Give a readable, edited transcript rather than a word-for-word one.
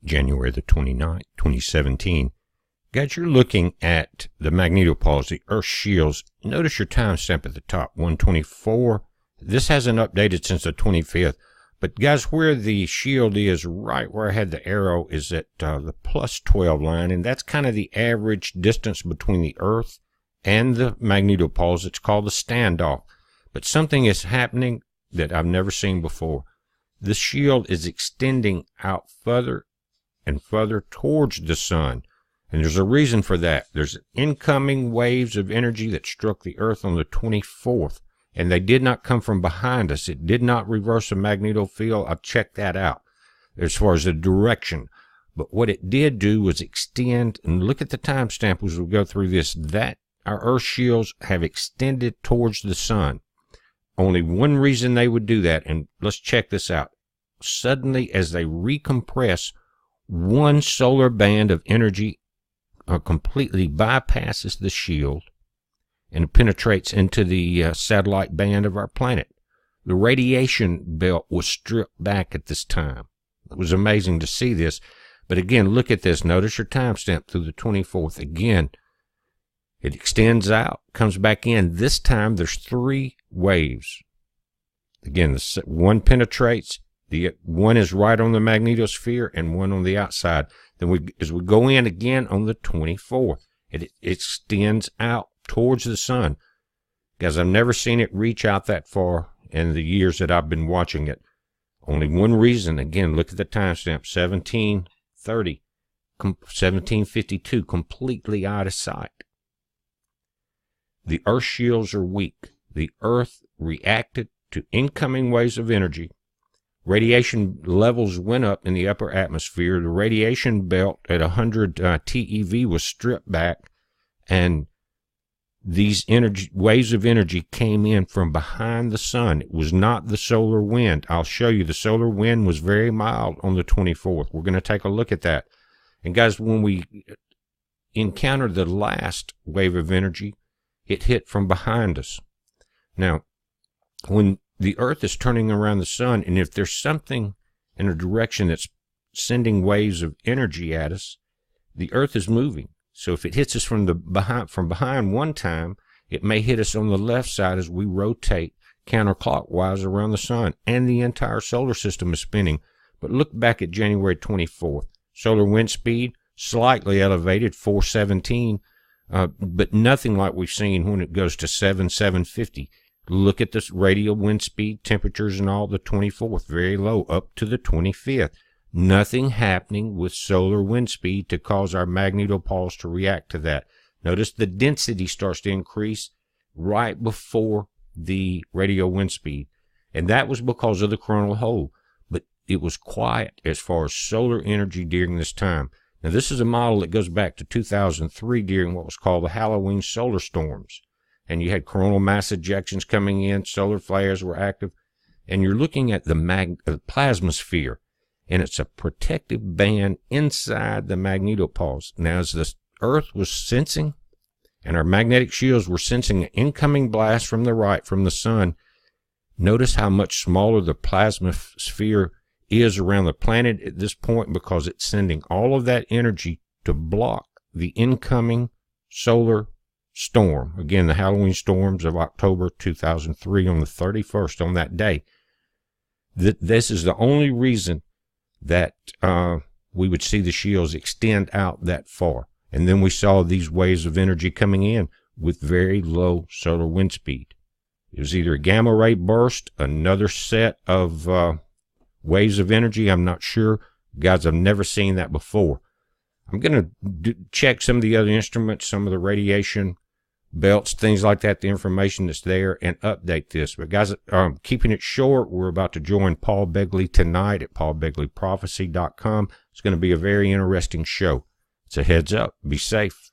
January the 29th, 2017. Guys, you're looking at the magnetopoles, the Earth shields. Notice your timestamp at the top, 124. This hasn't updated since the 25th. But guys, where the shield is, right where I had the arrow, is at the plus 12 line. And that's kind of the average distance between the Earth and the magnetopoles. It's called the standoff. But something is happening that I've never seen before. The shield is extending out further and further towards the sun. And there's a reason for that. There's incoming waves of energy that struck the Earth on the 24th. And they did not come from behind us. It did not reverse the magnetofield. I've checked that out as far as the direction. But what it did do was extend, and look at the timestamp as we go through this, that our Earth shields have extended towards the sun. Only one reason they would do that, and let's check this out. Suddenly, as they recompress, one solar band of energy completely bypasses the shield and penetrates into the satellite band of our planet. The radiation belt was stripped back at this time. It was amazing to see this. But again, look at this. Notice your timestamp through the 24th. Again, it extends out, comes back in. This time, there's 3 waves. Again, one penetrates. The one is right on the magnetosphere and one on the outside. Then as we go in again on the 24th, it extends out towards the sun. Guys, I've never seen it reach out that far in the years that I've been watching it. Only one reason. Again, look at the timestamp, 1730, 1752, completely out of sight. The Earth shields are weak. The Earth reacted to incoming waves of energy. Radiation levels went up in the upper atmosphere. The radiation belt at 100 TeV was stripped back, and these waves of energy came in from behind the sun. It was not the solar wind. I'll show you the solar wind was very mild on the 24th. We're going to take a look at that. And guys, when we encountered the last wave of energy, it hit from behind us. Now, when the Earth is turning around the sun, and if there's something in a direction that's sending waves of energy at us, the Earth is moving. So if it hits us from behind one time, it may hit us on the left side as we rotate counterclockwise around the sun, and the entire solar system is spinning. But look back at January 24th. Solar wind speed slightly elevated, 417, but nothing like we've seen when it goes to 750. Look at this radial wind speed, temperatures and all, the 24th, very low, up to the 25th. Nothing happening with solar wind speed to cause our magnetopoles to react to that. Notice the density starts to increase right before the radial wind speed. And that was because of the coronal hole. But it was quiet as far as solar energy during this time. Now, this is a model that goes back to 2003 during what was called the Halloween solar storms. And you had coronal mass ejections coming in, solar flares were active. And you're looking at the plasmasphere. And it's a protective band inside the magnetopoles. Now, as the Earth was sensing, and our magnetic shields were sensing an incoming blast from the right, from the sun, notice how much smaller the plasmasphere is around the planet at this point, because it's sending all of that energy to block the incoming solar storm. Again, the Halloween storms of October 2003 on the 31st, on that day. This is the only reason that we would see the shields extend out that far. And then we saw these waves of energy coming in with very low solar wind speed. It was either a gamma ray burst, another set of waves of energy. I'm not sure. Guys, I've never seen that before. I'm going to check some of the other instruments, some of the radiation belts, things like that, the information that's there, and update this. But guys, keeping it short, we're about to join Paul Begley tonight at paulbegleyprophecy.com. It's going to be a very interesting show. It's a heads up. Be safe.